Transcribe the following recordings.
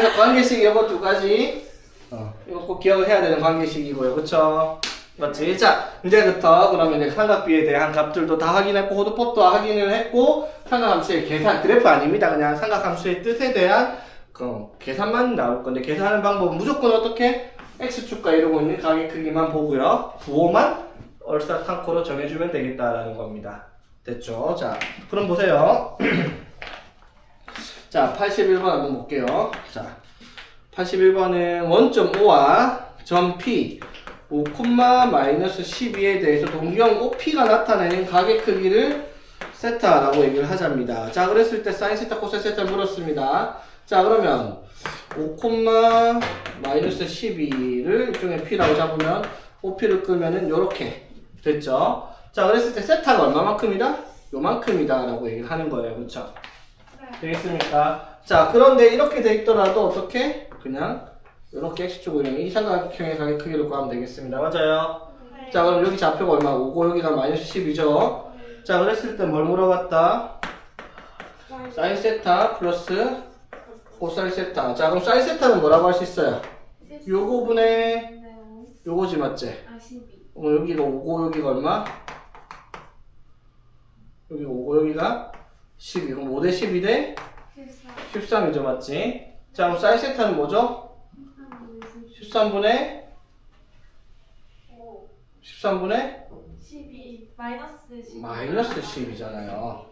관계식 이거 두 가지. 이거 꼭 기억을 해야 되는 관계식이고요. 그쵸? 맞지? 자, 이제부터 그러면 이제 삼각비에 대한 값들도 다 확인했고, 호드법도 확인을 했고, 삼각함수의 계산, 그래프 아닙니다. 그냥 삼각함수의 뜻에 대한 계산만 나올 건데, 계산하는 방법은 무조건 어떻게? X축과 이루고 있는 가게 크기만 보고요. 부호만 얼싸탕코로 정해주면 되겠다라는 겁니다. 됐죠? 자, 그럼 보세요. 자, 81번 한번 볼게요. 자, 81번은 원점 O와 점 P 5,-12에 대해서 동경 OP가 나타내는 가게 크기를 세타라고 얘기를 하자입니다. 자, 그랬을 때 사인 세타, 코사인 세타를 물었습니다. 자, 그러면 5,-12를 일종의 P라고 잡으면 OP를 끄면은 요렇게 됐죠? 자, 그랬을 때 세타가 얼마만큼이다? 요만큼이다 라고 얘기를 하는 거예요. 그쵸? 되겠습니까? 자, 그런데 이렇게 돼 있더라도 어떻게? 그냥 이렇게 X축으로 이 삼각형의 가게 크기를 구하면 되겠습니다. 맞아요? 네. 자, 그럼 여기 좌표가 얼마? 5고 여기가 마이너스 10이죠? 네. 자, 그랬을 때 뭘 물어봤다? 사인 세타 플러스 코사인 세타. 자, 그럼 사인 세타는 뭐라고 할 수 있어요? 요거분의 요거지, 맞지? 아, 12. 여기가 5고 여기가 얼마? 여기가 5고 여기가 12. 그럼 5대 12 대 14. 13이죠, 맞지? 자, 그럼 사인 세타는 뭐죠? 13분의 5. 13분의 12. 마이너스 12. 마이너스 10이잖아요.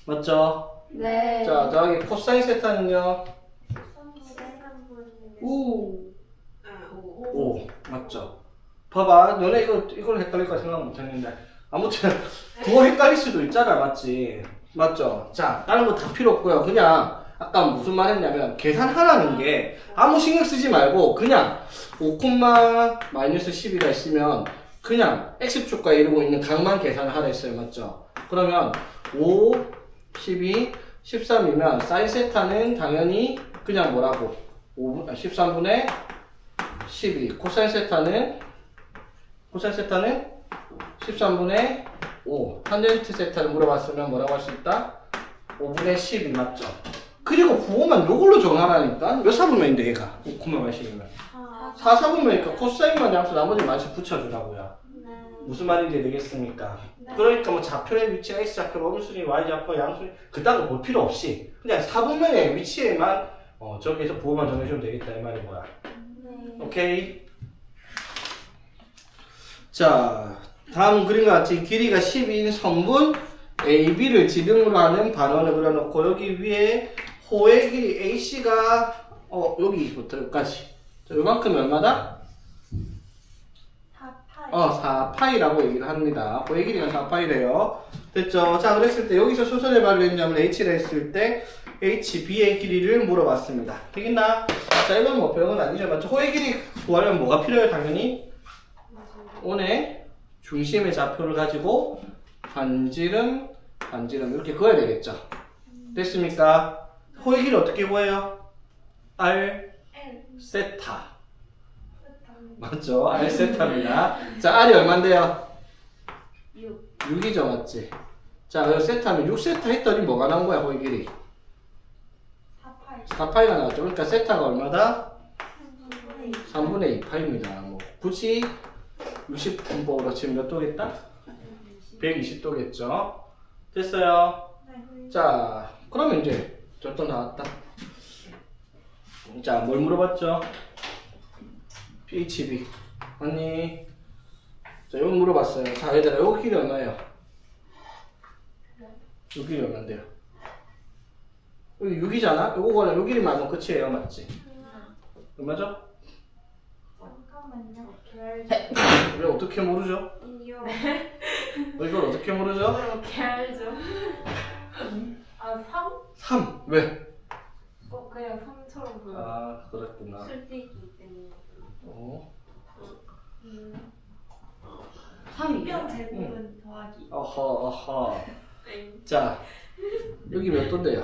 맞죠? 네. 자, 더하기 코사인 세타는요? 13분의 우. 5. 5. 맞죠? 봐봐. 너네 이걸 헷갈릴까 생각 못 했는데. 아무튼, 그거 헷갈릴 수도 있잖아. 맞지? 맞죠? 자, 다른 거 다 필요 없고요. 그냥, 아까 무슨 말 했냐면, 계산하라는 게 아무 신경 쓰지 말고, 그냥 5,-12가 있으면, 그냥 X축과 이루고 있는 각만 계산을 하라 했어요. 맞죠? 그러면, 5, 12, 13이면, 사인 세타는 당연히 그냥 뭐라고? 13분의 12. 코사인 세타는 13분의 5. 탄젠트 세타를 물어봤으면 뭐라고 할 수 있다? 5분의 12 맞죠? 그리고 부호만 요걸로 정하라니까? 몇 사분면인데 얘가? 5,-12면 4 사분면이니까 코사인만 양수 나머지 만씩 붙여주라고요. 무슨 말인지 되겠습니까? 그러니까 뭐 좌표의 위치가 X좌표, 음순위, Y좌표, 양순위 그딴 거 볼 필요 없이 그냥 사분면의 위치에만 저기에서 부호만 정해주면 되겠다 이 말인 거야. 오케이? 자, 다음 그림과 같이 길이가 12인 선분 AB를 지름으로 하는 반원을 그려놓고 여기 위에 호의 길이 AC가 여기부터 여기까지 자, 요만큼이 얼마다? 4파이. 4파이라고 얘기를 합니다. 호의 길이가 4파이래요. 됐죠? 자, 그랬을 때 여기서 소선의 발을 했냐면 H를 했을 때 HB의 길이를 물어봤습니다. 되겠나? 자, 이건 뭐 별건 아니죠. 맞죠? 호의 길이 구하려면 뭐가 필요해요? 당연히 원의 중심의 좌표를 가지고 반지름 이렇게 그어야 되겠죠. 됐습니까? 호의 길이 어떻게 구해요? R L. 세타. 맞죠? R 세타입니다. 자, R이 얼만데요? 6. 6이죠, 맞지? 자, 그래서 세타면 6세타 했더니 뭐가 나온 거야, 호의 길이? 4파이. 4파이가 나왔죠. 그러니까 세타가 얼마다? 3분의 2. 3분의 2파입니다. 뭐 굳이 60분법으로 지금 몇 도겠다? 120도겠죠. 됐어요. 네. 자, 그러면 이제 저또 나왔다. 자, 뭘 물어봤죠? PHB 맞니? 자, 이거 물어봤어요. 자, 얘들아, 이거 길이 얼마예요? 요 길이 얼만데요? 여기 6이잖아? 요거는 요 길이만 알면 끝이에요. 맞지? 얼마죠? 잠깐만요. 우리 어떻게 모르죠? 이요. 이걸 어떻게 모르죠? 어떻게 알죠? 아, 3? 3. 왜? 그냥 3처럼 보여. 아, 그랬구나. 쓸데있기 때문에. 3이면 제곱은 더하기. 어허. 자, 여기 몇 도인데요?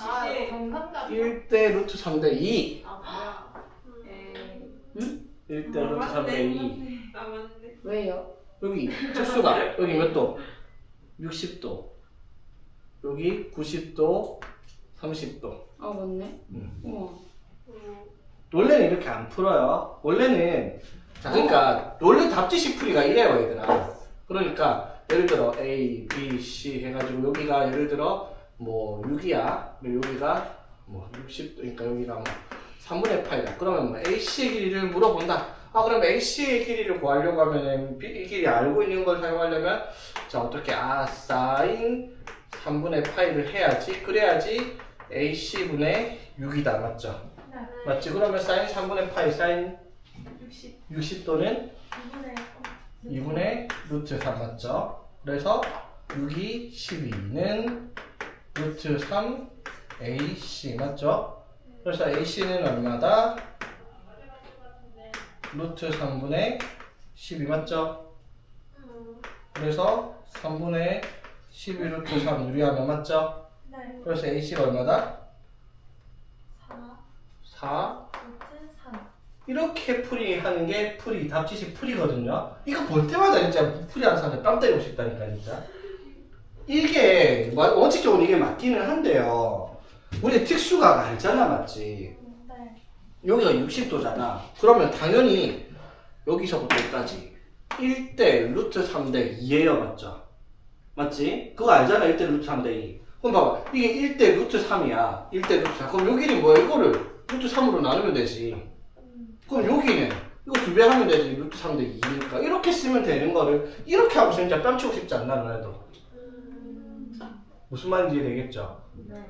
아, 정상값. 1대 루트 3대 2. 아, 뭐야. 응? 1대 루트 3대 2. 아, 맞네. 왜요? 여기 특수가 여기 몇 도? 60도. 여기 90도, 30도. 아 맞네. 우와. 원래는 이렇게 안 풀어요. 원래는 자 그러니까 원래 답지식 풀이가 이래요 얘들아. 그러니까 예를 들어 A, B, C 해가지고 여기가 예를 들어 뭐 6이야. 여기가 뭐 60, 그러니까 여기가 뭐 3분의 8이다. 그러면 뭐 AC의 길이를 물어본다. 아 그럼 AC의 길이를 구하려고 하면은 B 길이 알고 있는 걸 사용하려면 자 어떻게 사인 3분의 8을 해야지. 그래야지 AC분의 6이다. 맞죠? 네. 맞지? 그러면 사인 3분의 8 사인 60. 60도는 2분의 2분의 루트 3 맞죠? 그래서 6이 12는 루트 3 AC 맞죠? 그래서 AC는 얼마다? 루트 3분의 12 맞죠? 그래서 3분의 12 루트 3 유리하면 맞죠? 네. 그래서 AC가 얼마다? 4. 4 루트 3. 이렇게 풀이하는 게 답지식 풀이거든요. 이거 볼 때마다 진짜 풀이하는 사람들 땀 때리고 싶다니까 진짜. 이게 원칙적으로 이게 맞기는 한데요. 우리 특수가 알잖아, 맞지? 네. 여기가 60도잖아. 그러면 당연히 여기서부터 여기까지 1대 루트 3대 2예요, 맞죠? 맞지? 그거 알잖아, 1대 루트 3대 2. 그럼 봐봐, 이게 1대 루트 3이야. 1대 루트 3. 그럼 여기는 뭐야? 이거를 루트 3으로 나누면 되지. 그럼 여기는 이거 2배 하면 되지. 루트 3대 2니까 이렇게 쓰면 되는 거를 이렇게 하고 진짜 뺨치고 싶지 않나 너네도. 무슨 말인지 이해되겠죠?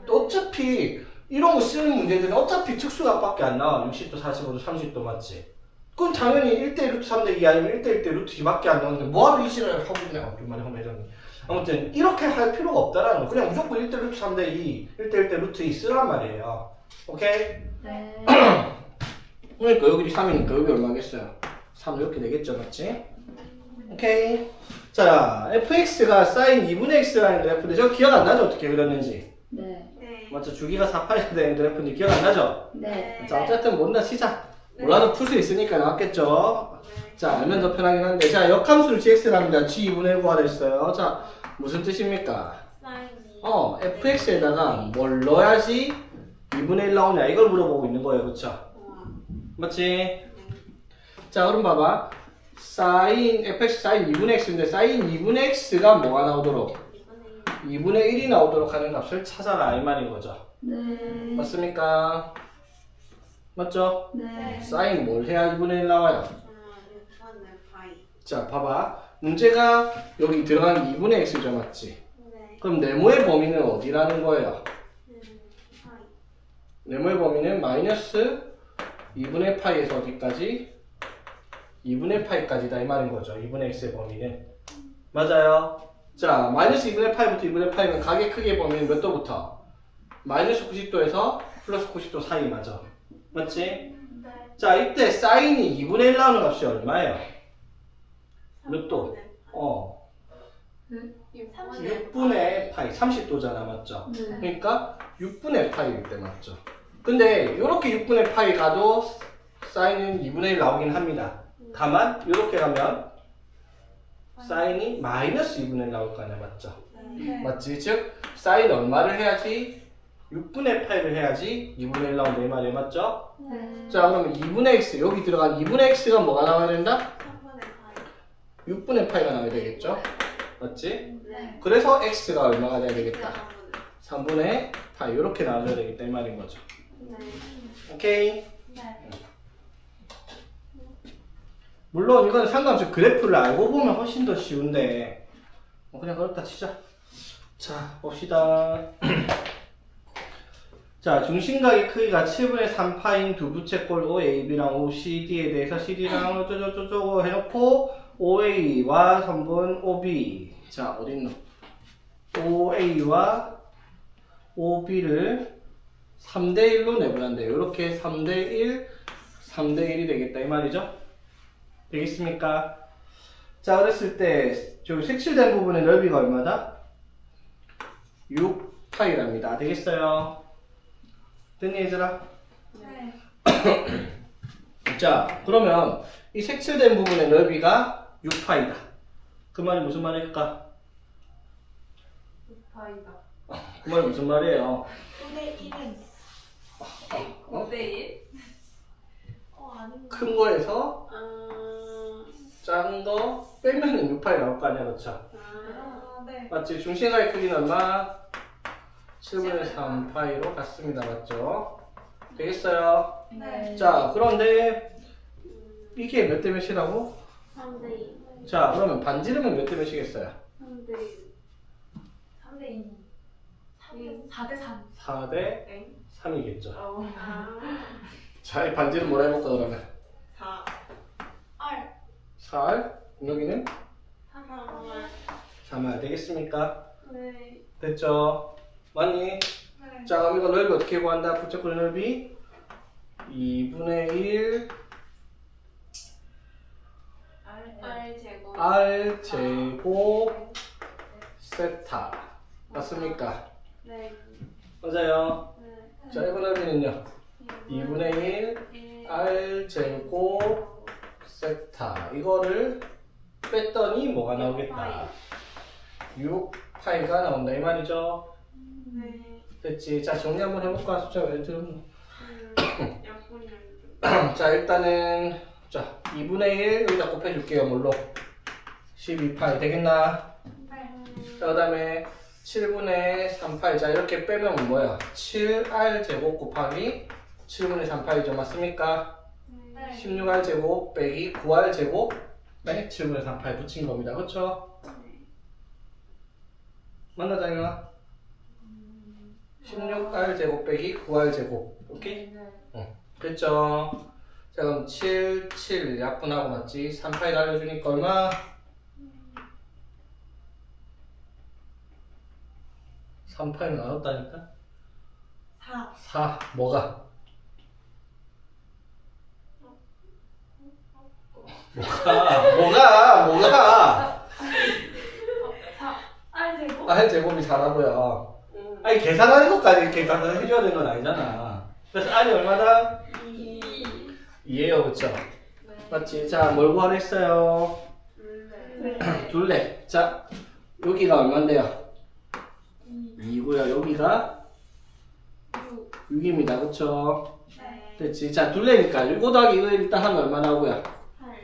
또 어차피 이런 거 쓰는 문제들은 어차피 특수각밖에 안 나와. 60도 45도 30도 맞지? 그럼 당연히 1대 루트 3대 2 아니면 1대 1대 루트 2밖에 안 나오는데 뭐하러 이 시를 하고 그냥 얼마나 하면 아무튼 이렇게 할 필요가 없다라는 거. 그냥 무조건 1대 루트 3대 2 1대 1대 루트 2 쓰란 말이에요. 오케이? 네. 그러니까 여기 3이니까 여기 얼마겠어요? 3 이렇게 되겠죠, 맞지? 오케이. 자, fx가 sin 2분의 x라는 그래프인데 저거 기억 안 나죠? 어떻게 그렸는지? 네. 네. 맞죠? 주기가 4파이 되는 그래프인데 기억 안 나죠? 네. 자, 어쨌든 뭔다 치자. 몰라도 풀 수 있으니까 나왔겠죠? 자, 알면 더 편하긴 한데. 자, 역함수를 gx랍니다. g 2분의 1 구하라 했어요. 자, 무슨 뜻입니까? 사인이. fx에다가 뭘 넣어야지 2분의 1 나오냐? 이걸 물어보고 있는 거예요. 그쵸? 맞지? 자, 그럼 봐봐. fx sin 2분의 x인데 sin 2분의 x가 뭐가 나오도록? 2분의 1이 나오도록 하는 값을 찾아라 이 말인 거죠. 네. 맞습니까? 맞죠? 네. sin 뭘 해야 2분의 1 나와요? 자, 봐봐. 문제가 여기 들어간 2분의 x죠, 맞지? 그럼 네모의 범위는 어디라는 거예요? 네모의 범위는 마이너스 2분의 파이에서 어디까지? 2분의 파이까지다 이 말인 거죠. 2분의 x의 범위는. 맞아요. 자, 마이너스 2분의 파이부터 2분의 파이면 가게 크기의 범위는 몇 도부터? 마이너스 90도에서 플러스 90도 사이 맞아. 맞지? 네. 자, 이때 사인이 2분의 1 나오는 값이 얼마예요? 몇 도? 6분의 파이. 30도잖아. 맞죠? 네. 그러니까 6분의 파이일 때 맞죠? 근데 이렇게 6분의 파이 가도 사인은 2분의 1 나오긴 합니다. 다만 이렇게 가면 사인이 마이너스 2분의 1 나올 거 아니야. 맞죠? 네. 맞지? 즉 사인 얼마를 해야지? 6분의 8을 해야지 2분의 1 나온다 이 말이에요. 맞죠? 네. 자, 그러면 2분의 x 여기 들어간 2분의 x가 뭐가 나와야 된다? 6분의 파이가 나와야 되겠죠? 맞지? 네. 그래서 x가 얼마가 돼야 되겠다? 3분의 파이 이렇게 나와줘야 되겠다 이 말인 거죠. 오케이? 네. 물론 이건 상관없이 그래프를 알고 보면 훨씬 더 쉬운데 그냥 그렇다 치자. 자, 봅시다. 자, 중심각의 크기가 7분의 3파인 두 부채꼴 OAB랑 OCD에 대해서 CD랑 어쩌고저쩌고 해놓고 OA와 선분 OB. 자, 어딨노? OA와 OB를 3대1로 내보낸대요. 이렇게 3대1, 3대1이 되겠다 이 말이죠. 되겠습니까? 자, 그랬을 때 저기 색칠된 부분의 넓이가 얼마다? 6파이랍니다. 되겠어요? 됐니 얘들아? 네. 자, 그러면 이 색칠된 부분의 넓이가 6파이다. 그 말이 무슨 말일까? 파이다. 그 말이 무슨 말이에요? 9대 1은 5대 1? 아닌가? 큰 거에서 작은 거 빼면은 6파이 나올 거 아니야, 그렇죠? 네. 맞지? 중심가의 크기는 얼마? 7분의 3파이로 같습니다, 맞죠? 되겠어요? 네. 자, 그런데 이게 몇 대 몇이라고? 3대 2. 자, 그러면 반지름은 몇 대 몇이겠어요? 3대 1. 3대 2. 4대 3. 4대 땡. 3이겠죠. 아. 자, 이 반지름 뭐라 해볼까, 그러면? 4. R. 4R? 여기는 3월. 3R 되겠습니까? 네. 됐죠? 맞니? 네. 자, 그럼 이거 넓이 어떻게 구한다? 부채꼴 넓이 2분의 1 R 제곱. R 제곱 세타 맞습니까? 네. 맞아요. 네. 자, 이거 넓이는요 2분의 1 R 제곱 세타 이거를 뺐더니 뭐가 나오겠다? 6파이가 나온다 이 말이죠. 네. 됐지? 자, 정리 한번 해볼까? 숫자 왜 들으면 약분량. 자, 일단은 자 2분의 1 여기다 곱해줄게요. 뭘로? 12파이 되겠나? 네. 자, 그 다음에 7분의 3파이 자 이렇게 빼면 뭐야? 7R 제곱 곱하기 7분의 3파이죠. 맞습니까? 네. 16R 제곱 빼기 9R 제곱 네? 7분의 3파이 붙인 겁니다. 그쵸? 맞나 장영아? 16R 제곱 빼기 9R 제곱 오케이? 됐죠? 자, 그럼 7, 7 약분하고 맞지? 3파이 날려주니까 얼마? 3파이 나눴다니까? 4. 4 뭐가? 뭐가? 4. R 제곱? R 제곱이 4라고요. 아니 계산하는 것까지 이렇게 갖다 해줘야 되는 건 아니잖아. 그래서 R이 얼마다? 2예요, 그쵸? 맞지? 자, 뭘 구하라 했어요? 네. 둘레. 자, 여기가 얼만데요? 2고요. 여기가 6. 6입니다. 그쵸? 네. 됐지? 자, 둘레니까 6 더하기 1 일단 하면 얼마 나오고요? 8.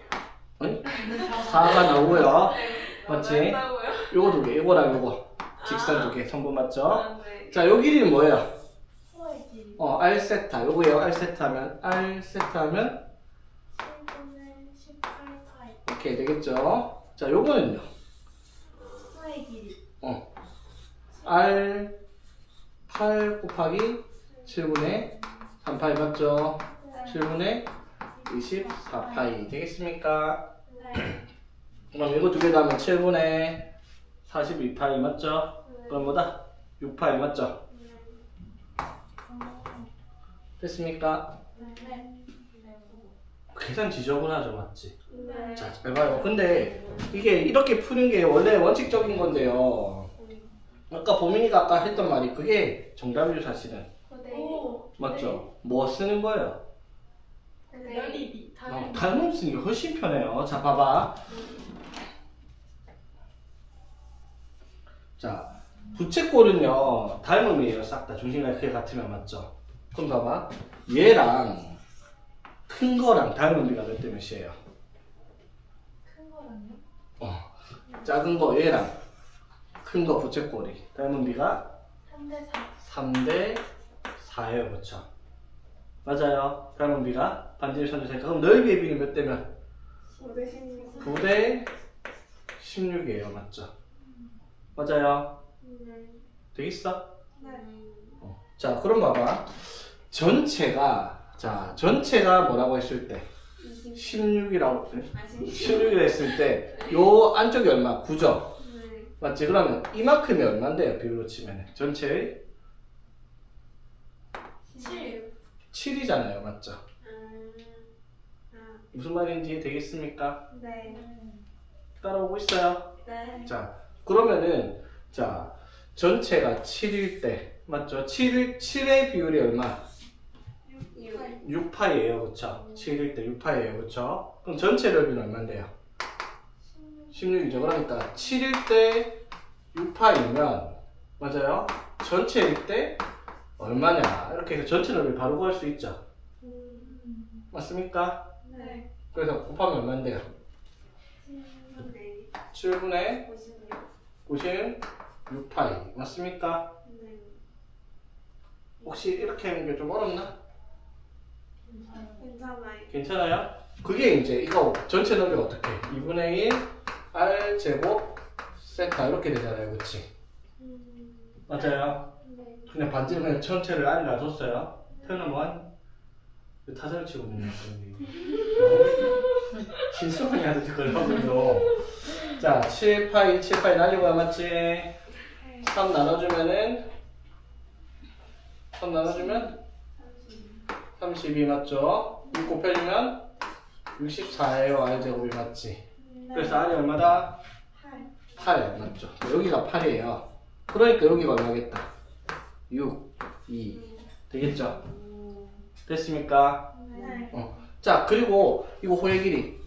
아니? 4가 나오고요. 맞지? 요거 두 개, 요거랑 요거. 직선 두 개, 선분 맞죠? 네. 자, 요 길이는 뭐예요? 소의 길이. R 세타. 요거예요. R 세타면, R 세타면 7분의 18파이. 오케이, 되겠죠? 자, 요거는요. 소의 길이. R 8 곱하기 7분의 3파이 맞죠? 7분의 24파이 되겠습니까? 네. 그럼 이거 두 개 더하면 7분의 42파이 맞죠? 그럼 뭐다? 6파이 맞죠? 됐습니까? 네. 계산 지저분하죠, 맞지? 네. 자, 잘 봐요. 근데 이게 이렇게 푸는 게 원래 원칙적인 건데요. 아까 보민이가 아까 했던 말이 그게 정답이죠, 사실은. 9대 1. 오. 맞죠? 뭐 쓰는 거예요? 연립이. 닮음 쓰는 게 훨씬 편해요. 자, 봐봐. 자, 부채꼴은요, 닮음이에요. 싹 다. 중심각이 크게 같으면 맞죠? 그럼 봐봐. 얘랑 큰 거랑 닮음비가 몇 대 몇이에요? 큰 거랑요? 작은 거 얘랑 큰 거 부채꼴이 닮음비가 3대 4. 3대 4예요. 그쵸? 맞아요. 닮음비가 반지름 3대 4니까 그럼 넓이의 비는 몇 대면? 5대 16. 9대 16이에요. 맞죠? 맞아요. 네. 되겠어? 네. 자, 그럼 봐봐. 전체가 뭐라고 했을 때? 16이라고, 16이라 했을 때, 요 안쪽이 얼마? 9죠? 네. 맞지? 그러면 이만큼이 얼만데요? 비율로 치면. 전체의 7. 7이잖아요. 맞죠? 무슨 말인지 되겠습니까? 네. 따라오고 있어요? 네. 자, 그러면은, 자, 전체가 7일 때, 맞죠? 7의 비율이 얼마? 6. 6파이예요, 그쵸? 7일 때 6파이예요, 그쵸? 그럼 전체 넓이는 얼마인데요? 16이죠. 그러니까 7일 때 6파이면 맞아요? 전체일 때 얼마냐 이렇게 해서 전체 넓이 바로 구할 수 있죠. 맞습니까? 네. 그래서 곱하면 얼마인데요? 7분의 96파이 맞습니까? 네. 혹시 이렇게 하는 게 좀 어렵나? 괜찮아요. 괜찮아요? 그게 이제 이거 전체 넓이가 어떻게? 2분의 1 r 제곱 세타 이렇게 되잖아요, 그렇지? 맞아요. 네. 그냥 반지를 그냥 전체를 r 놔뒀어요. 태어나 뭐한? 타자를 치고 있는 신수만이 하듯이 걸거든요. 자, 7파이 7파이 날리고 맞지? 3 나눠주면은 3 나눠주면 32 맞죠? 6 곱해주면 64예요. r제곱이 맞지? 그래서 r이 얼마다? 8 맞죠? 여기가 8이에요. 그러니까 여기가 얼마겠다? 6, 2 되겠죠? 됐습니까? 네. 자, 그리고 이거 호의 길이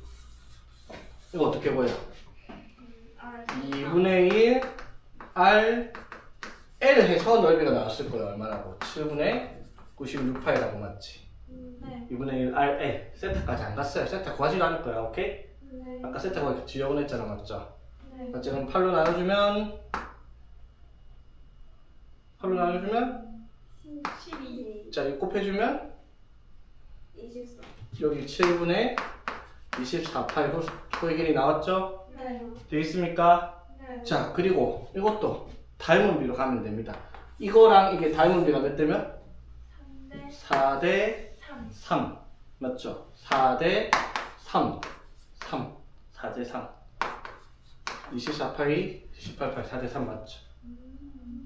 이거 어떻게 보여? 2분의 1 r l 해서 넓이가 나왔을 거예요. 얼마라고? 7분의 96파이라고 맞지? 네. 2분의 1 r l 세타까지 안 갔어요. 세타 구하지도 않을 거야. 오케이? 네. 아까 세타 구하기 지저분했잖아. 맞죠? 네. 맞지? 그럼 8로 나눠주면 12. 자, 6 곱해주면 24. 여기 7분의 24파이 호의 길이 나왔죠? 네. 되겠습니까? 네. 자, 그리고 이것도 닮은 비로 가면 됩니다. 이거랑 이게 닮은 비가 몇 대면? 4대 3 맞죠? 4대 3 4대 3 24파이 18파이 4대 3 맞죠?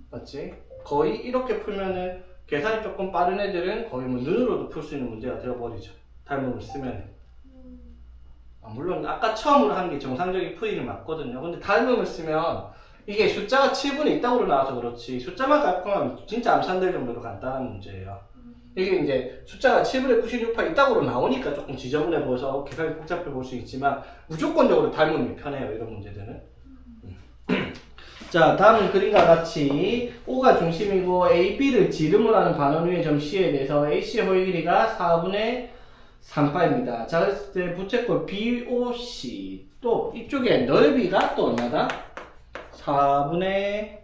맞지? 거의 이렇게 풀면은 계산이 조금 빠른 애들은 거의 뭐 눈으로도 풀 수 있는 문제가 되어버리죠. 닮음을 쓰면은. 물론 아까 처음으로 한 게 정상적인 풀이는 맞거든요. 근데 닮음을 쓰면 이게 숫자가 7분의 있다고 나와서 그렇지 숫자만 갖고만 진짜 암산될 정도로 간단한 문제예요. 이게 이제 숫자가 7분의 96파 있다고 나오니까 조금 지저분해 보여서 계산이 복잡해 볼 수 있지만 무조건적으로 닮음이 편해요. 이런 문제들은. 자, 다음은 그림과 같이 O가 중심이고 A, B를 지름으로 하는 반원 위의 점 C에 대해서 AC의 호의 길이가 4분의 3파입니다. 자, 그랬을 때 부채꼴 BOC 또 이쪽에 넓이가 또 얼마다? 4분의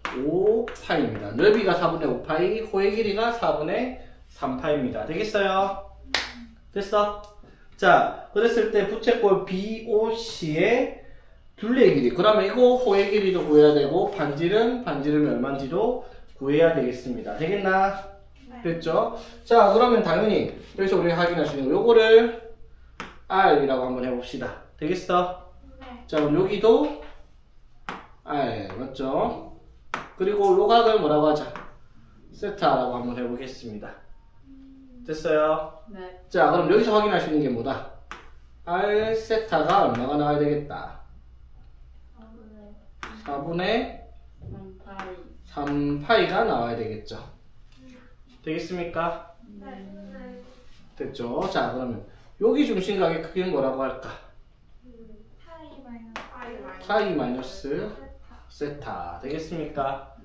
5파입니다. 넓이가 4분의 5파이, 호의 길이가 4분의 3파입니다. 되겠어요? 됐어? 자, 그랬을 때 부채꼴 BOC의 둘레의 길이. 그러면 이거 호의 길이도 구해야 되고 반지름이 얼마인지도 구해야 되겠습니다. 되겠나? 됐죠? 자, 그러면 당연히 여기서 우리가 확인할 수 있는 거 요거를 R이라고 한번 해봅시다. 되겠어? 네. 자, 그럼 여기도 R 맞죠? 그리고 요각을 뭐라고 하자? 세타라고 한번 해보겠습니다. 됐어요? 네. 자, 그럼 여기서 확인할 수 있는 게 뭐다? R 세타가 얼마가 나와야 되겠다? 4분의 3파이가 나와야 되겠죠. 되겠습니까? 네. 됐죠? 자, 그러면 여기 중심각의 크기는 뭐라고 할까? 파이 마이너스 세타. 되겠습니까?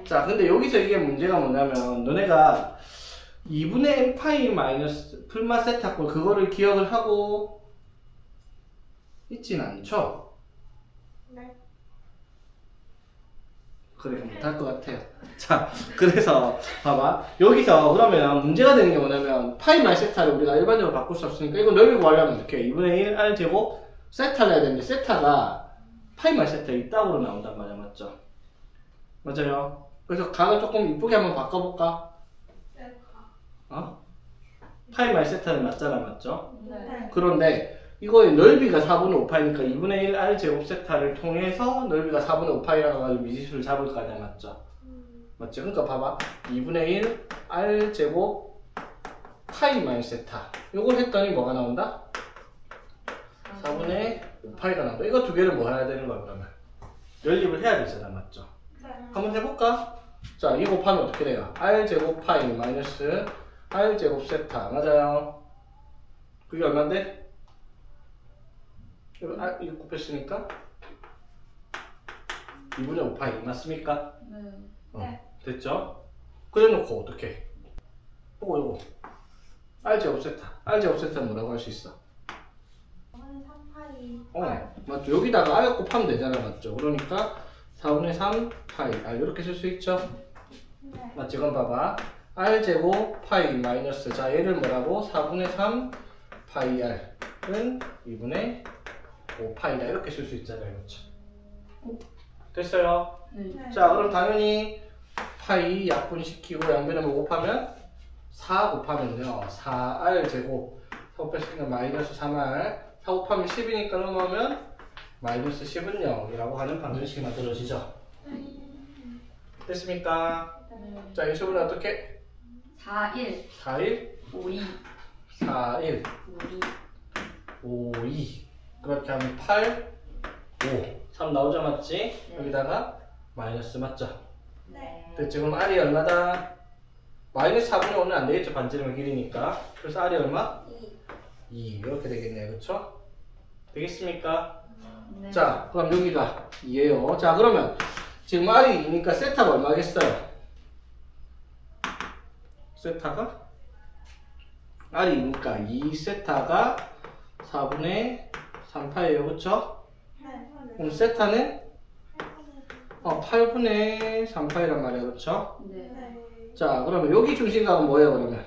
자, 근데 여기서 이게 문제가 뭐냐면 너네가 2분의 n 파이 마이너스 풀마 세타 꼴 그거를 기억을 하고 있진 않죠? 네. 그래, 못할 것 같아요. 자, 그래서 봐봐. 여기서 그러면 문제가 되는 게 뭐냐면 파이 마이 세타를 우리가 일반적으로 바꿀 수 없으니까 이거 넓이 구하려면 어떻게 해? 2분의 1 r 제곱 세타를 해야 되는데 세타가 파이 마이 세타 이따구로 나온단 말이야. 맞죠? 맞아요. 그래서 각을 조금 이쁘게 한번 바꿔볼까? 어? 파이 마이 세타는 맞잖아. 맞죠? 네. 그런데 이거의 넓이가 4분의 5파이니까 2분의 1 r 제곱 세타를 통해서 넓이가 4분의 5파이라고 가지고 미지수를 잡을 거 아니야. 맞죠? 맞죠? 그러니까 봐봐. 2분의 1 r 제곱 파이 마이너스 세타 요걸 했더니 뭐가 나온다? 4분의 5파이가 나온다. 이거 두 개를 뭐 해야 되는 거야 그러면? 연립을 해야 되잖아. 맞죠? 한번 해볼까? 자, 이 곱하면 어떻게 돼요? r 제곱 파이 마이너스 r 제곱 세타 맞아요? 그게 얼만데? 이거 곱했으니까 2분의 5파이 맞습니까? 네. 네. 됐죠? 그래놓고 어떻게? 이거 R제곱 세타. R제곱 세타는 뭐라고 할 수 있어? 4분의 3파이. 맞죠? 여기다가 R 곱하면 되잖아, 맞죠? 그러니까 4분의 3 파이 R 이렇게 쓸 수 있죠? 네. 맞지? 그럼 봐봐. R제곱 파이 마이너스, 자 얘를 뭐라고? 4분의 3 파이 R은 2분의 5 파이다 이렇게 쓸 수 있잖아요, 그렇죠? 됐어요? 네. 자 그럼 당연히 파이 약분시키고 양변을 곱하면 4 곱하면요 4R 제곱 4 곱했으니까 마이너스 3R 4 곱하면 10이니까 넘어가면 마이너스 10은 0이라고 하는 방정식이 만들어지죠. 됐습니까? 네. 자 이 수분은 어떻게? 4, 1, 4, 1, 5, 2, 4, 1, 5, 2. 5, 2 그렇게 하면 8, 5 3 나오죠, 맞지? 네. 여기다가 마이너스 맞죠? 네. 됐지? 그럼 R이 얼마다? 마이너스 4분의 5는 안 되겠죠, 반지름의 길이니까. 그래서 R이 얼마? 2 이렇게 되겠네요, 그쵸? 되겠습니까? 네. 자 그럼 여기가 2예요. 자 그러면 지금 R이 2니까 세타가 얼마겠어요? 세타가? R이 2니까 2세타가 4분의 3파이에요, 그쵸? 네. 그럼 세타는 8분의 3파이란 말이에요, 그쵸? 네. 자 그러면 여기 중심각은 뭐예요, 그러면?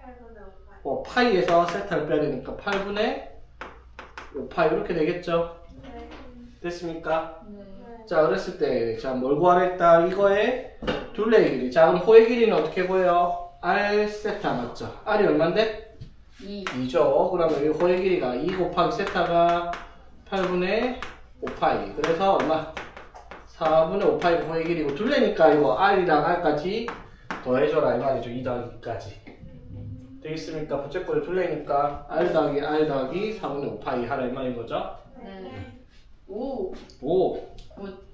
8분의 5파이. 파이에서 세타를 빼야 되니까 8분의 5파이 이렇게 되겠죠? 네. 됐습니까? 네. 자 그랬을 때 자 뭘 구하랬다? 이거의 둘레의 길이. 자 그럼 호의 길이는 어떻게 보여요? R 세타 맞죠? R이 얼만데? 2. 2죠. 그러면 이 호의 길이가 2 곱하기 세타가 8분의 5파이. 그래서 얼마? 4분의 5파이 호의 길이고 둘레니까 이거 R이랑 R까지 더해줘라 이 말이죠. 2 더하기까지. 되겠습니까? 부채꼴이 둘레니까 R 더하기 R 더하기 4분의 5파이 하라 이 말인 거죠? 네. 5. 5. 굿.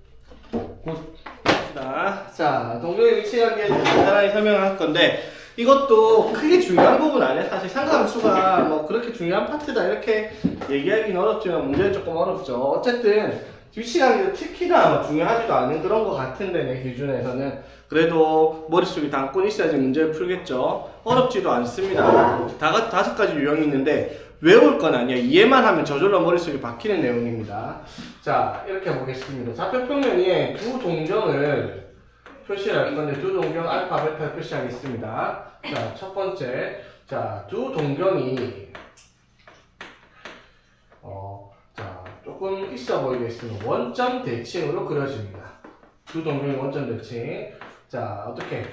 자, 동경의 위치 관계에 대해서 간단하게 설명할 건데 이것도 크게 중요한 부분 아니야. 사실 상관함수가 뭐 그렇게 중요한 파트다 이렇게 얘기하기는 어렵지만 문제는 조금 어렵죠. 어쨌든 위치 관계도 특히나 뭐 중요하지도 않은 그런 것 같은데 내 기준에서는 그래도 머릿속에 담고 있어야지 문제를 풀겠죠. 어렵지도 않습니다. 다섯 가지 유형이 있는데 외울 건 아니야. 이해만 하면 저절로 머릿속에 박히는 내용입니다. 자, 이렇게 보겠습니다. 좌표평면에 두 동경을 표시할 건데 두 동경 알파, 베타를 표시하겠습니다. 자, 첫 번째. 자, 두 동경이 자, 조금 있어 보이겠습니다. 원점 대칭으로 그려집니다. 두 동경이 원점 대칭. 자, 어떻게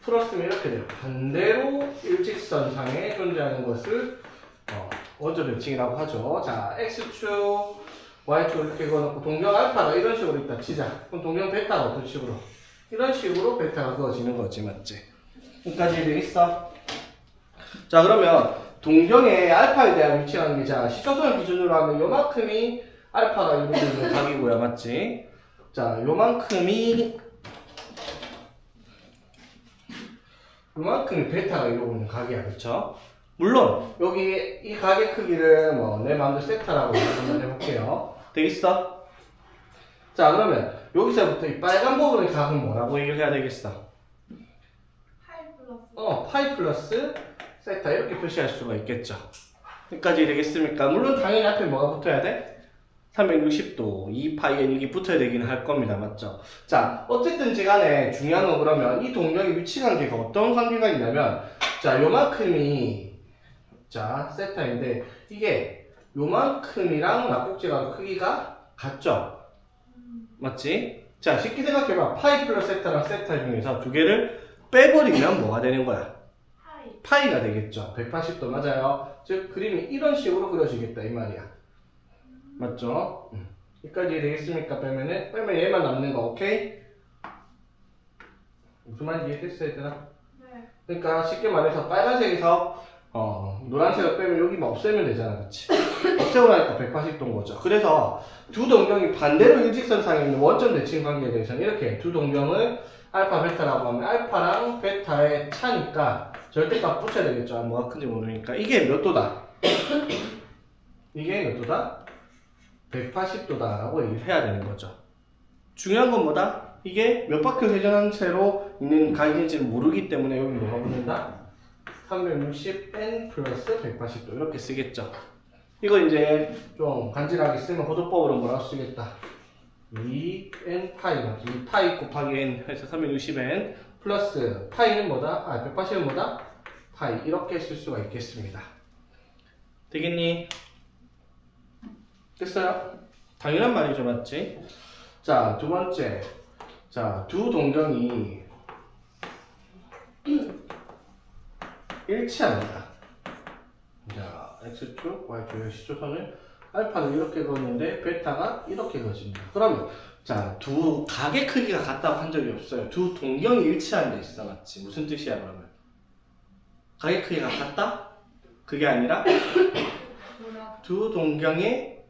풀었으면 이렇게 돼요. 반대로 일직선상에 존재하는 것을 원점 대칭이라고 하죠. 자, X축, Y축 이렇게 그어놓고 동경 알파가 이런 식으로 있다 치자. 그럼 동경 베타가 어떤 식으로? 이런 식으로 베타가 그어지는 거지, 맞지? 여기까지 되겠어? 자, 그러면 동경의 알파에 대한 위치 관계. 자, 시초선을 기준으로 하면 요만큼이 알파가 이루고 있는 각이고요, 맞지? 자, 요만큼이 베타가 이루고 있는 각이야, 그쵸? 물론 여기 이 각의 크기를 뭐 내 마음대로 세타라고 한번 해볼게요. 되겠어? 자 그러면 여기서부터 이 빨간 부분의 각은 뭐라고 얘기를 해야 되겠어? 파이 플러스. 파이 플러스 세타 이렇게 표시할 수가 있겠죠. 여기까지 되겠습니까? 물론 당연히 앞에 뭐가 붙어야 돼? 360도 2파이엔 이게 붙어야 되긴 할 겁니다. 맞죠? 자 어쨌든지 간에 중요한 건 그러면 이 동력의 위치 관계가 어떤 관계가 있냐면 자 요만큼이 자 세타인데 이게 요만큼이랑 낙곡지가 크기가 같죠? 맞지? 자 쉽게 생각해봐. 파이 플러스 세타랑 세타 중에서 두 개를 빼버리면 뭐가 되는 거야? 파이. 파이가 되겠죠. 180도 맞아요. 즉 그림이 이런 식으로 그려지겠다 이 말이야. 맞죠? 여기까지 되겠습니까? 빼면 얘만 남는 거. 오케이? 무슨 말인지 이해됐어 얘들아? 네. 그러니까 쉽게 말해서 빨간색에서 노란색을 빼면 여기만 없애면 되잖아, 그치? 없애고 나니까 180도인 거죠. 그래서 두 동경이 반대로 일직선상에 있는 원점 대칭 관계에 대해서는 이렇게 두 동경을 알파, 베타라고 하면 알파랑 베타의 차니까 절대값 붙여야 되겠죠. 뭐가 큰지 모르니까. 이게 몇 도다? 이게 몇 도다? 180도다라고 얘기를 해야 되는 거죠. 중요한 건 뭐다? 이게 몇 바퀴 회전한 채로 있는 각인지를 모르기 때문에 여기 뭐가 붙는다? 360n 플러스 180도 이렇게 쓰겠죠. 이거 이제 좀 간지나게 쓰면 호도법으로 뭐라고 쓰겠다? 2n 파이 맞지? 2파이 곱하기 n 해서 360n 플러스 파이는 뭐다? 180은 뭐다? 파이 이렇게 쓸 수가 있겠습니다. 되겠니? 됐어요? 당연한 말이죠, 맞지? 자, 두 번째. 자, 두 동경이 일치합니다. 자, x축, y축, 시초선을 알파는 이렇게 그었는데 베타가 이렇게 그어집니다. 그러면 자, 두 각의 크기가 같다고 한 적이 없어요. 두 동경이 일치하는 데 있어, 맞지? 무슨 뜻이야, 그러면? 각의 크기가 같다? 그게 아니라 두 동경의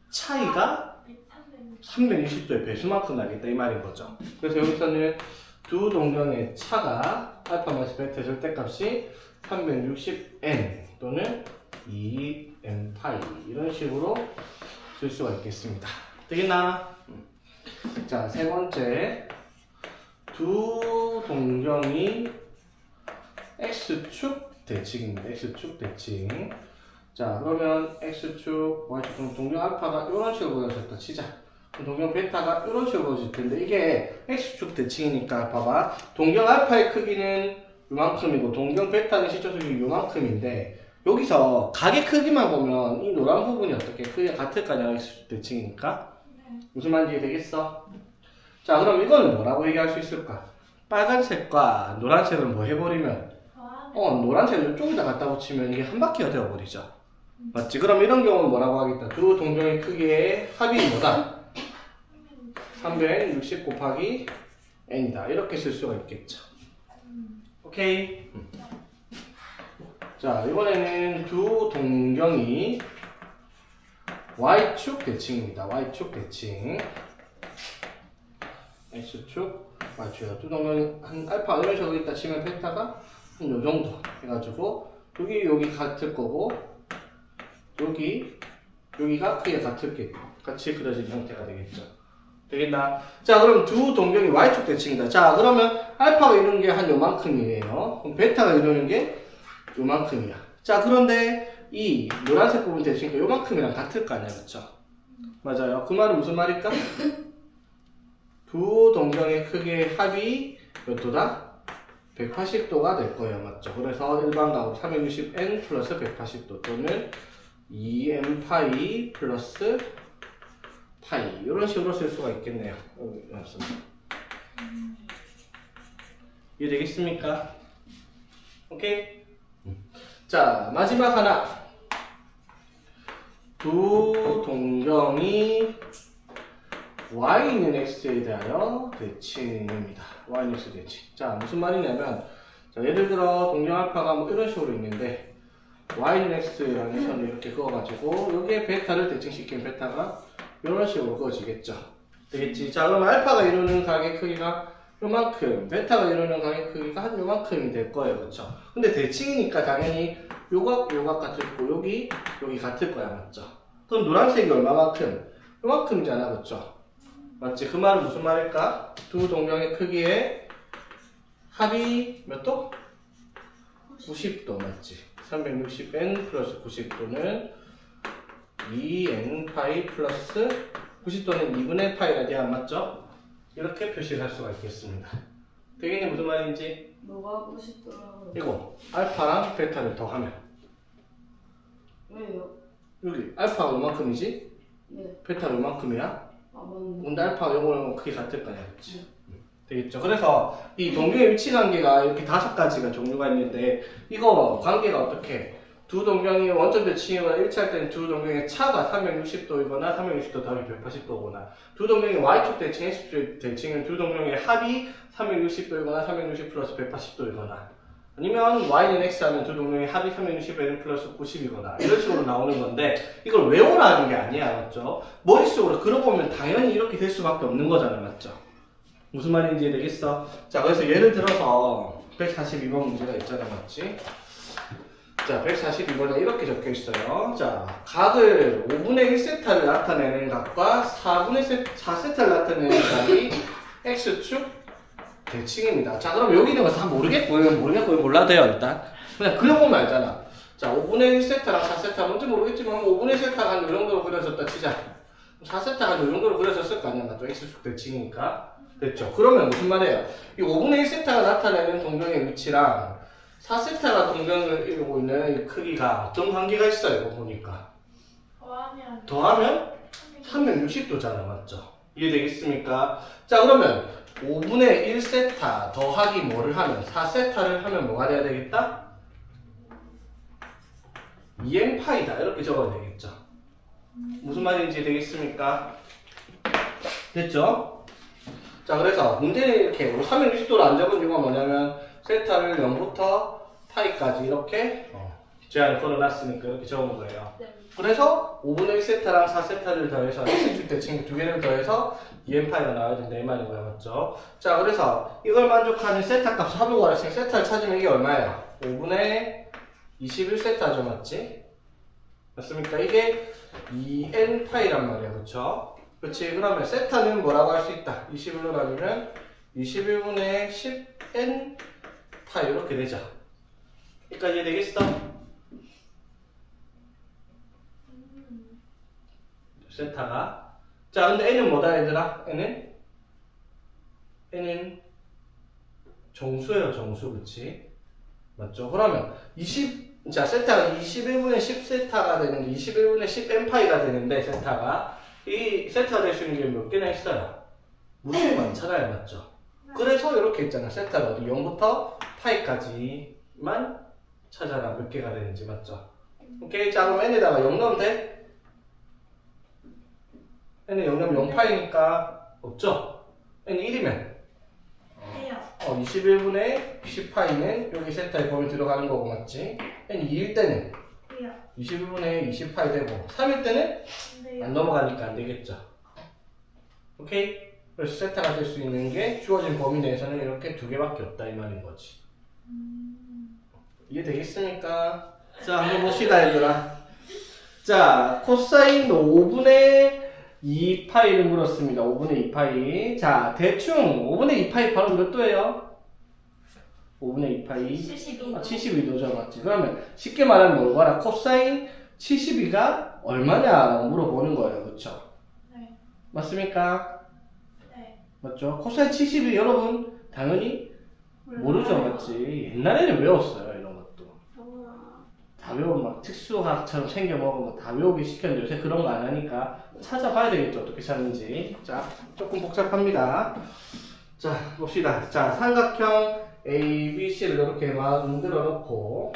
차이가 360도의 배수만큼 나겠다 이 말인 거죠. 그래서 여기서는 두 동경의 차가 알파 마이너스 베타 절대값이 360n 또는 2n 파이 이런 식으로 쓸 수가 있겠습니다. 되겠나? 자, 세 번째. 두 동경이 x축 대칭입니다. x축 대칭. 자, 그러면 x축, y축, 동경 알파가 이런 식으로 그려졌다 치자. 동경 베타가 이런 식으로 그려질 텐데 이게 x축 대칭이니까 봐봐. 동경 알파의 크기는 요만큼이고 동경 베타는 시초속이 요만큼인데 여기서 각의 크기만 보면 이 노란 부분이 어떻게 크기가 같을 거냐 x축 대칭이니까 무슨 말인지 되겠어? 자, 그럼 이거는 뭐라고 얘기할 수 있을까? 빨간색과 노란색을 뭐 해버리면 노란색을 이쪽에다 갖다 붙이면 이게 한 바퀴가 되어버리죠. 맞지? 그럼 이런 경우는 뭐라고 하겠다? 두 동경의 크기의 합이 뭐다? 360 곱하기 n이다. 이렇게 쓸 수가 있겠죠. 오케이? 자, 이번에는 두 동경이 y축 대칭입니다. y축 대칭. x축, y축. 두 동경이 한 알파 이런 식으로 있다 치면 베타가 한 요 정도 해가지고 여기 같을 거고 여기가 크기가 같이 그려진 형태가 되겠죠. 되겠나? 자, 그럼 두 동경이 y축 대칭이다. 자, 그러면 알파가 이루는 게 한 요만큼이에요. 그럼 베타가 이루는 게 요만큼이야. 자, 그런데 이 노란색 부분 대칭이니까 요만큼이랑 같을 거 아니야, 그쵸? 맞아요. 그 말은 무슨 말일까? 두 동경의 크기의 합이 몇 도다? 180도가 될 거예요, 맞죠? 그래서 일반각으로 360n 플러스 180도 또는 2n 파이 플러스 파이 이런 식으로 쓸 수가 있겠네요. 이해되겠습니까? 오케이? 자, 마지막 하나. 두 동경이 y는 x에 대하여 대칭입니다. y는 x 대칭. 자, 무슨 말이냐면 자, 예를 들어 동경 알파가 뭐 이런 식으로 있는데 y는 x라는 선을 이렇게 그어가지고 여기에 베타를 대칭시키면 베타가 이런 식으로 그어지겠죠. 되겠지? 자, 그럼 알파가 이루는 각의 크기가 요만큼, 베타가 이루는 각의 크기가 한 요만큼이 될 거예요. 그쵸? 근데 대칭이니까 당연히 요각 같을 거고 여기 같을 거야. 맞죠? 그럼 노란색이 얼마만큼? 요만큼이잖아. 그쵸? 맞지? 그 말은 무슨 말일까? 두 동경의 크기의 합이 몇 도? 90도 맞지? 360n 플러스 90도는 2n 파이 플러스 90도는 2분의 파이 라디안 맞죠? 이렇게 표시를 할 수가 있겠습니다. 되겠니? 무슨 말인지? 뭐가 90도라고? 이거 알파랑 베타를 더하면 왜요? 여기 알파가 얼마큼이지? 네. 베타가 얼마큼이야? 아, 맞네. 근데 알파가 요거는 크게 같을 거냐, 그치? 되겠죠. 그래서 이 동경의 위치 관계가 이렇게 5가지가 종류가 있는데 이거 관계가 어떻게? 두 동경이 원점 대칭이거나 일치할 때는 두 동경의 차가 360도이거나 360도 더하기 180도거나 두 동경의 y축 대칭, x축 대칭은 두 동경의 합이 360도이거나 360 플러스 180도이거나 아니면 y는 x 하면 두 동경의 합이 360n 플러스 90이거나 이런 식으로 나오는 건데 이걸 외우라는 게 아니야, 맞죠? 머릿속으로 그려보면 당연히 이렇게 될 수밖에 없는 거잖아, 맞죠? 무슨 말인지 되겠어? 자, 그래서 예를 들어서 142번 문제가 있잖아, 맞지? 자, 142번에 이렇게 적혀 있어요. 자, 각을 5분의 1세타를 나타내는 각과 4세타를 나타내는 각이 x축 대칭입니다. 자, 그럼 여기 있는 거 다 모르겠고요. 몰라도 돼요, 일단. 그냥 그려보면 알잖아. 자, 5분의 1세타랑 4세타, 뭔지 모르겠지만 5분의 1세타가 한 요 정도로 그려졌다 치자. 4세타가 요 정도로 그려졌을 거 아니야. 맞죠? x축 대칭이니까. 됐죠? 그러면 무슨 말이에요? 이 5분의 1세타가 나타내는 동경의 위치랑 4세타가 동경을 이루고 있는 이 크기가 어떤 관계가 있어요? 이거 보니까. 더하면 360도잖아. 맞죠? 이해되겠습니까? 자, 그러면 5분의 1세타 더하기 뭐를 하면 4세타를 하면 뭐가 돼야 되겠다? 2n파이다. 이렇게 적어야 되겠죠? 무슨 말인지 되겠습니까? 됐죠? 자, 그래서 문제는 이렇게 360도로 안 적은 이유가 뭐냐면 세타를 0부터 파이까지 이렇게 제한을 걸어놨으니까 이렇게 적은 거예요. 그래서 5분의 1세타랑 4세타를 더해서 x축 대칭 두 개를 더해서 2n파이가 나와야 된다 이 말인 거야. 맞죠? 자, 그래서 이걸 만족하는 세타 값 합을 구하랬으니 세타를 찾으면 이게 얼마예요? 5분의 21세타죠. 맞지? 맞습니까? 이게 2n파이란 말이야. 그쵸? 그치? 그러면 세타는 뭐라고 할 수 있다? 21로 나누면 21분의 10n파이 이렇게 되죠. 여기까지 되겠어? 세타가. 자, 근데 n은 뭐다 얘들아? n은 정수예요. 정수. 그치? 맞죠? 그러면 자, 세타가 21분의 10세타가 되는 21분의 10n파이가 되는데 세타가 이 세타가 될 수 있는 게 몇 개나 있어요? 무수히 많잖아요. 맞죠? 그래서 이렇게 있잖아. 세타가 어디 0부터 파이까지만 찾아라. 몇 개가 되는지. 맞죠? 오케이. 자, 그럼 n에다가 0 넣으면 돼? n은 0 넣으면 0파이니까 없죠? n이 1이면 21분의 10파이는 여기 세타의 범위 들어가는 거고. 맞지? n이 2일 때는 21분의 20파이 되고 3일 때는 안 넘어가니까 안 되겠죠. 오케이? 그래서 세타가 될 수 있는 게 주어진 범위 내에서는 이렇게 두 개밖에 없다 이 말인 거지. 이해되겠습니까? 자, 한번 봅시다 얘들아. 자, 코사인 5분의 2파이를 물었습니다. 5분의 2파이. 자, 대충 5분의 2파이 바로 몇 도예요? 5분의 2파이 72도죠. 맞지? 그러면 쉽게 말하면 뭘 봐라. 코사인 72가 얼마냐라고 물어보는 거예요. 그쵸? 네. 맞습니까? 네. 맞죠? 코사인 72 여러분 당연히 모르죠. 맞지? 옛날에는 외웠어요. 이런 것도. 다 외우면 막 특수학처럼 생겨 먹으면 다 외우기 시켰는데 요새 그런 거 안 하니까 찾아봐야 되겠죠. 어떻게 찾는지. 자, 조금 복잡합니다. 자, 봅시다. 자, 삼각형 A, B, C를 이렇게 만들어 놓고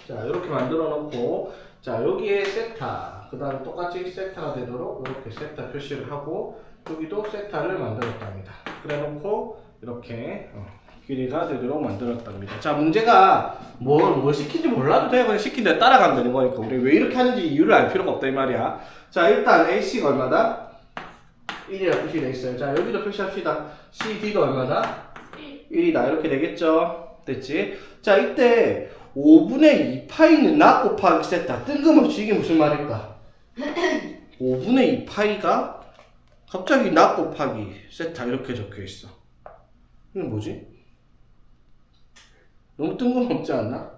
자, 이렇게 만들어 놓고 자, 여기에 세타 그 다음에 똑같이 세타가 되도록 이렇게 세타 표시를 하고 여기도 세타를 만들었답니다. 그래 놓고 이렇게 길이가 되도록 만들었답니다. 자, 문제가 뭘 시킨지 몰라도 돼. 그냥 시킨 대로 따라가면 되는 거니까 우리 왜 이렇게 하는지 이유를 알 필요가 없다 이 말이야. 자, 일단 AC가 얼마다? 1이라 표시되어 있어요. 자, 여기도 표시합시다. CD가 얼마다? 1이다. 이렇게 되겠죠? 됐지? 자, 이때 5분의 2파이는 나 곱하기 세타. 뜬금없이 이게 무슨 말일까? 5분의 2파이가 갑자기 나 곱하기 세타 이렇게 적혀 있어. 이게 뭐지? 너무 뜬금없지 않나?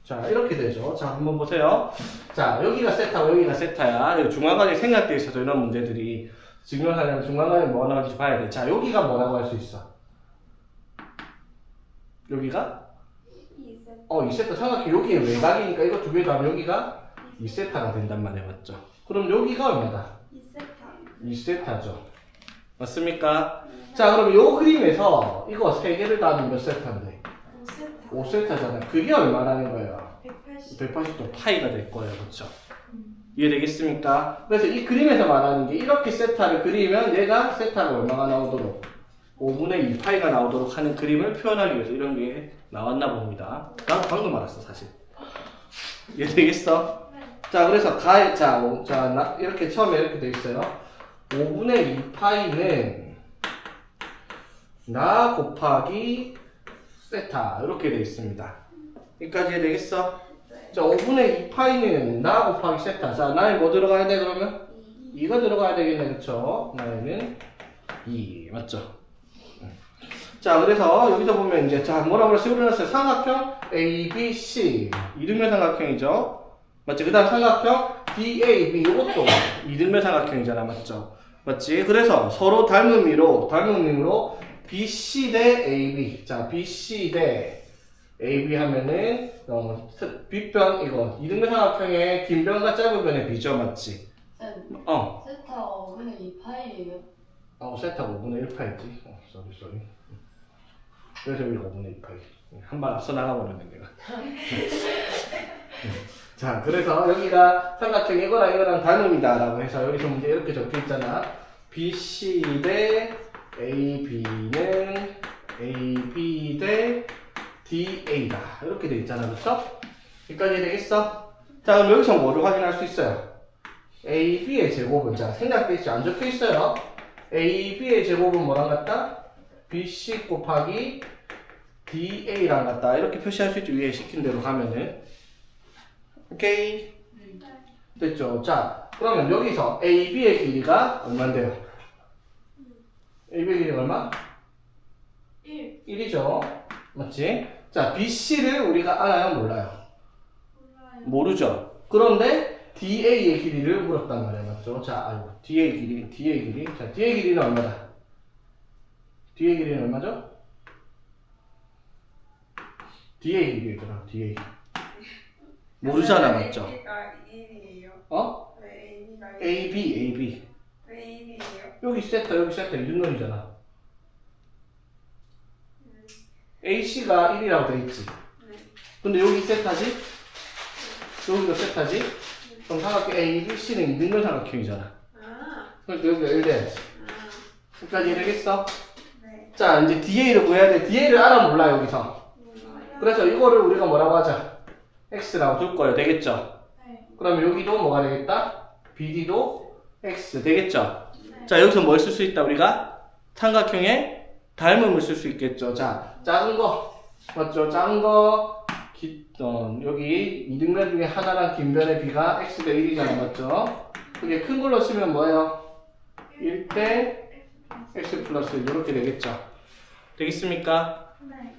자, 이렇게 되죠. 자, 한번 보세요. 자, 여기가 세타고 여기가 세타야. 중간까지 생략되어 있어서 이런 문제들이 증명하려면 중간까지 뭐가 나올지 봐야 돼. 자, 여기가 뭐라고 할 수 있어? 여기가? 2세타 삼각형 여기에 외곽이니까 이거 두 개 더하면 여기가 2세타가 된단 말이야. 맞죠? 그럼 여기가 얼마다? 2세타죠. 맞습니까? 자, 그럼 요 그림에서 이거 세 개를 더하면 몇 세타인데? 5세타잖아요. 그게 얼마라는 거예요? 180도 파이가 될 거예요. 그렇죠? 이해되겠습니까? 그래서 이 그림에서 말하는 게 이렇게 세타를 그리면 얘가 세타가 얼마가 나오도록 5분의 2파이가 나오도록 하는 그림을 표현하기 위해서 이런 게 나왔나 봅니다. 나도 방금 알았어 사실. 이해되겠어? 자, 그래서 이렇게 처음에 이렇게 돼 있어요. 5분의 2파이는 나 곱하기 세타 이렇게 되어 있습니다. 여기까지 되겠어? 자, 5분의 2파이는 나 곱하기 세타. 자, 나에 뭐 들어가야 돼 그러면? 2가 들어가야 되겠네, 그쵸? 나에는 2 맞죠? 자, 그래서 여기서 보면 이제 자 뭐라고 그랬어요? 삼각형 ABC 이등변 삼각형이죠, 맞지? 그다음 삼각형 DAB 이것도 이등변 삼각형이잖아, 맞죠? 맞지? 그래서 서로 닮은 의미로 BC 대 AB. 자, BC 대 AB 하면은 빗변 이거 이등변 삼각형의 긴 변과 짧은 변의 비죠, 맞지? 쌤, 어. 세타 5분의 2파이예요. 세타 5분의 1파이지. 쏘리. 그래서 여기가 5분의 2파이. 한 발 앞서 나가버렸네, 내가. 자, 그래서 여기가 삼각형 이거랑 닮음이다라고 해서 여기서 문제 이렇게 적혀 있잖아. BC 대 AB는 AB 대 DA다. 이렇게 돼 있잖아, 그쵸? 여기까지 되겠어? 자, 그럼 여기서 뭐를 확인할 수 있어요? AB의 제곱은, 자, 생략되어 안 적혀 있어요. AB의 제곱은 뭐랑 같다? BC 곱하기 DA랑 같다. 이렇게 표시할 수 있죠. 위에 시킨 대로 하면은. 오케이. 됐죠. 자, 그러면 여기서 AB의 길이가 얼마인데요? AB의 길이가 얼마? 1. 1이죠. 맞지? 자, BC를 우리가 알아요? 몰라요? 몰라요. 모르죠. 그런데 DA의 길이를 물었단 말이야. 맞죠? 자, 아이고. DA 길이. 자, DA 길이는 얼마다? DA 길이는 얼마죠? DA 길이더라. DA. 모르잖아, 맞죠? A가 1이에요. 어? 왜 A가 1? AB. 왜 1이에요? 여기 세타 이등놈이잖아. AC가 1이라고 돼 있지. 네. 근데 여기 세타지? 여기도 세타지? 그럼 삼각형 ABC는 이등변 삼각형이잖아. 아, 그러니까 여기가 1 돼야지. 여기까지 되겠어? 네. 자, 이제 DA를 구해야 돼. DA를 알아 몰라, 여기서. 몰라요. 그래서 이거를 우리가 뭐라고 하자? X라고 둘 거예요. 되겠죠? 네. 그러면 여기도 뭐가 되겠다? BD도 X 되겠죠? 네. 자, 여기서 뭘 쓸 수 있다, 우리가? 삼각형의 닮음을 쓸 수 있겠죠. 자, 작은 거. 맞죠? 작은 거. 여기 이등변 중에 하나랑 긴 변의 비가 X 대 1이잖아. 맞죠? 그게 큰 걸로 쓰면 뭐예요? 1대 X 플러스 이렇게 되겠죠. 되겠습니까? 네.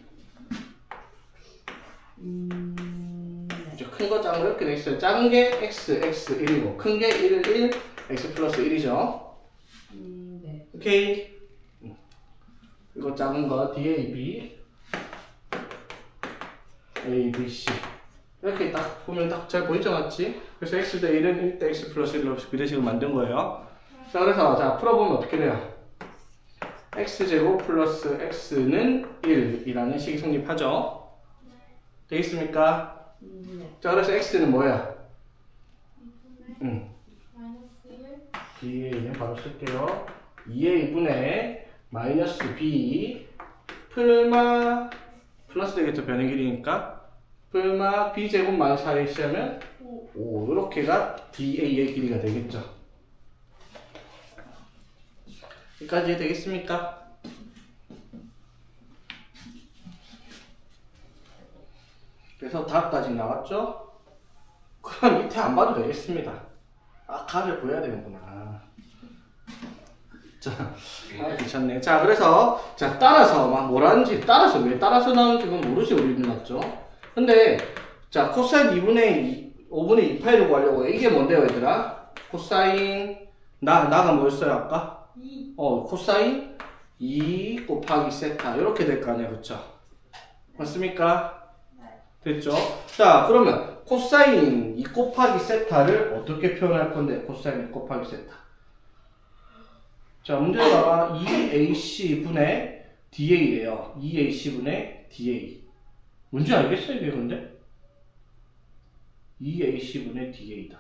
이제 큰 거 작은 거 이렇게 돼 있어요. 작은 게 X, X 1이고 큰 게 1, 1, X 플러스 1이죠. 네. 오케이. 이거 작은 거 DAB, ABC 이렇게 딱 보면 딱 잘 보이죠, 맞지? 그래서 X 대 1은 1대 X 플러스 1로 비례식을 만든 거예요. 자, 그래서 자 풀어보면 어떻게 돼요? X제곱 플러스 X는 1이라는 식이 성립하죠. 되겠습니까? 네. 자, 그래서 X는 뭐야? 2분의 마이너스 1. B는 바로 쓸게요. 2의 2분의 마이너스 B 풀마 플러스 되겠죠, 변의 길이니까. 풀마 B제곱 마이너스 4에 시하면 5. 이렇게가 DA의 길이가 되겠죠. 여기까지 되겠습니까? 그래서 답까지 나왔죠? 그럼 밑에 안 봐도 되겠습니다. 아, 답을 구해야 되는구나. 자, 괜찮네. 자, 그래서, 자, 따라서, 막 뭐라는지, 왜 따라서 나오는지 그건 모르지, 우리는 맞죠? 근데, 자, 코사인 5분의 2파이를 구하려고, 이게 뭔데요, 얘들아? 코사인, 나가 뭐였어요, 아까? 2. 코사인 2 곱하기 세타. 이렇게 될 거 아니야, 그쵸? 맞습니까? 네. 됐죠? 자, 그러면, 코사인 2 곱하기 세타를 어떻게 표현할 건데, 코사인 2 곱하기 세타. 자, 문제가 2AC분의 DA래요. 2AC분의 DA. 뭔지 알겠어요, 이게 근데? 2AC분의 DA다.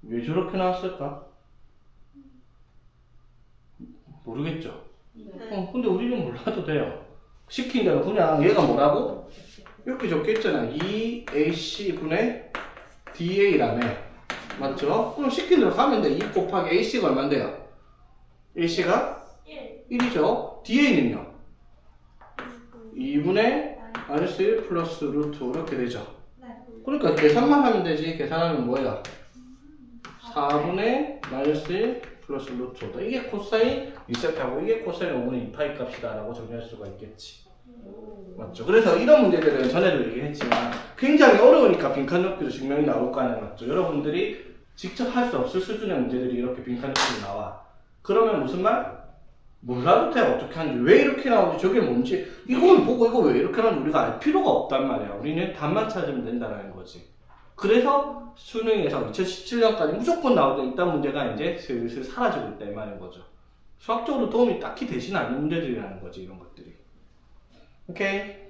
왜 저렇게 나왔을까? 모르겠죠? 네. 근데 우리는 몰라도 돼요. 시킨 대로 그냥 얘가 뭐라고? 이렇게 적혀있잖아. 2AC분의 DA라며. 맞죠? 그럼 시킨 대로 가면 돼. 2 곱하기 AC가 얼만데요? AC가 1. 1이죠. 뒤에는요. 2분의 마이너스 1 플러스 루트 5 이렇게 되죠. 네. 그러니까 계산만 하면 되지. 계산하면 뭐야? 4분의 마이너스 1 플러스 루트 5다. 이게 코사인 리셋하고 이게 코사인 5분의 2파이 값이다 라고 정리할 수가 있겠지. 맞죠? 그래서 이런 문제들은 전에도 얘기했지만 굉장히 어려우니까 빈칸넣기로 증명이 나올 거 아니에요. 맞죠? 여러분들이 직접 할 수 없을 수준의 문제들이 이렇게 빈칸넣기로 나와. 그러면 무슨 말? 몰라도 돼. 어떻게 하는지. 왜 이렇게 나오는지 저게 뭔지 이걸 보고 이거 왜 이렇게 하는지 우리가 알 필요가 없단 말이야. 우리는 답만 찾으면 된다는 거지. 그래서 수능에서 2017년까지 무조건 나오던 이딴 문제가 이제 슬슬 사라지고 있다 이 말인 거죠. 수학적으로 도움이 딱히 되지는 않는 문제들이라는 거지 이런 것들이. 오케이.